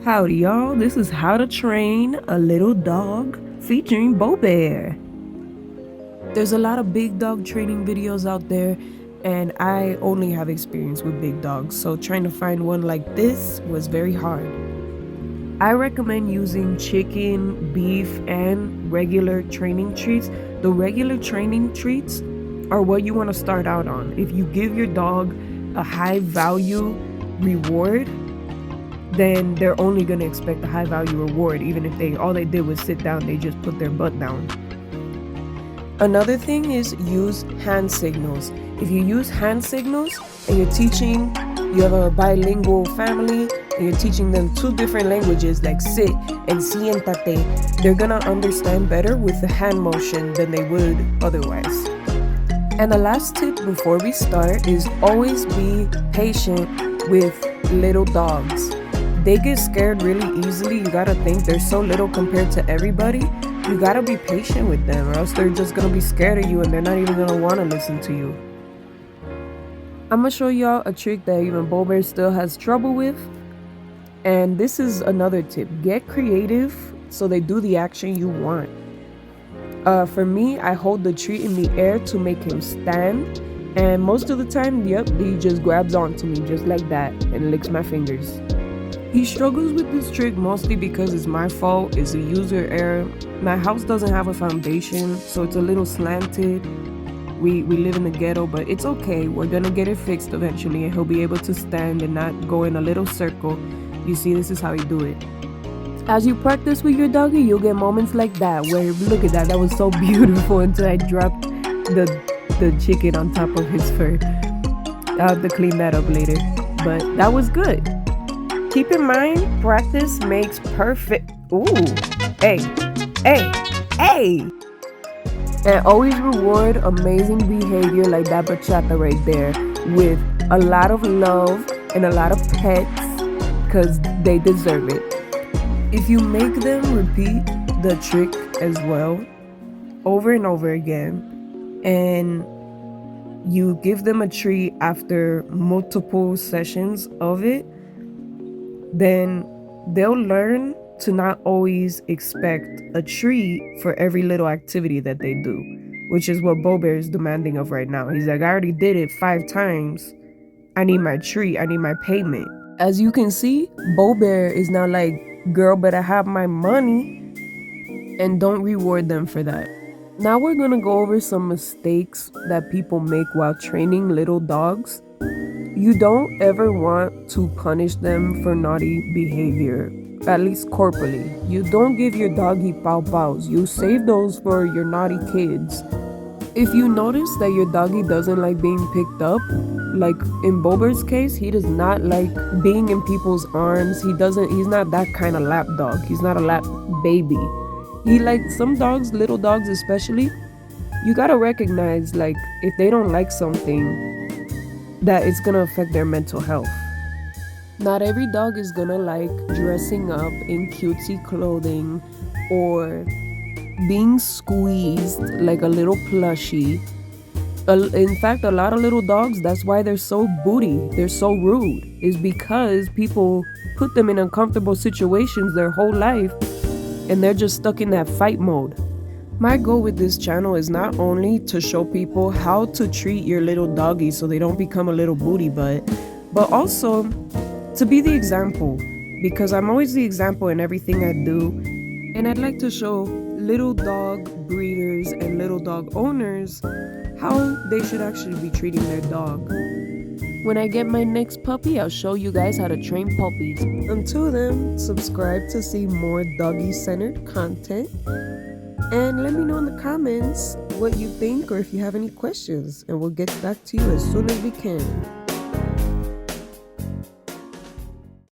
Howdy y'all, this is How to Train a Little Dog featuring Bo Bear. There's a lot of big dog training videos out there and I only have experience with big dogs, so trying to find one like this was very hard. I recommend using chicken, beef, and regular training treats. The regular training treats are what you want to start out on. If you give your dog a high value reward, then they're only going to expect a high value reward. Even if all they did was sit down, they just put their butt down. Another thing is use hand signals. If you use hand signals and you're teaching, you have a bilingual family and you're teaching them two different languages like sit and siéntate, they're gonna understand better with the hand motion than they would otherwise. And the last tip before we start is always be patient with little dogs. They get scared really easily. You gotta think they're so little compared to everybody. You gotta be patient with them or else they're just gonna be scared of you and they're not even gonna wanna listen to you. I'm gonna show y'all a trick that even Bo Bear still has trouble with. And this is another tip. Get creative so they do the action you want. For me, I hold the treat in the air to make him stand. And most of the time, yep, he just grabs onto me just like that and licks my fingers. He struggles with this trick mostly because it's my fault, it's a user error. My house doesn't have a foundation, so it's a little slanted. We live in the ghetto, but it's okay. We're gonna get it fixed eventually and he'll be able to stand and not go in a little circle. You see, this is how he do it. As you practice with your doggy, you'll get moments like that where, look at that, that was so beautiful until I dropped the chicken on top of his fur. I'll have to clean that up later, but that was good. Keep in mind, practice makes perfect. Ooh, hey. And always reward amazing behavior like that bachata right there with a lot of love and a lot of pets because they deserve it. If you make them repeat the trick as well over and over again and you give them a treat after multiple sessions of it, then they'll learn to not always expect a treat for every little activity that they do, which is what Bo Bear is demanding of right now. He's like, I already did it 5 times. I need my treat. I need my payment. As you can see, Bo Bear is now like, girl, better have my money, and don't reward them for that. Now we're gonna go over some mistakes that people make while training little dogs. You don't ever want to punish them for naughty behavior, at least corporally. You don't give your doggy pow pows. You save those for your naughty kids. If you notice that your doggy doesn't like being picked up, like in Bo Bear's case, he does not like being in people's arms. He's not that kind of lap dog. He's not a lap baby. He like some dogs, little dogs especially, you gotta recognize like if they don't like something, that it's gonna affect their mental health. Not every dog is gonna like dressing up in cutesy clothing or being squeezed like a little plushie. In fact, a lot of little dogs, that's why they're so booty, they're so rude, is because people put them in uncomfortable situations their whole life and they're just stuck in that fight mode. My goal with this channel is not only to show people how to treat your little doggy so they don't become a little booty butt, but also to be the example, because I'm always the example in everything I do, and I'd like to show little dog breeders and little dog owners how they should actually be treating their dog. When I get my next puppy, I'll show you guys how to train puppies. Until then, subscribe to see more doggy-centered content. And let me know in the comments what you think or if you have any questions, and we'll get back to you as soon as we can.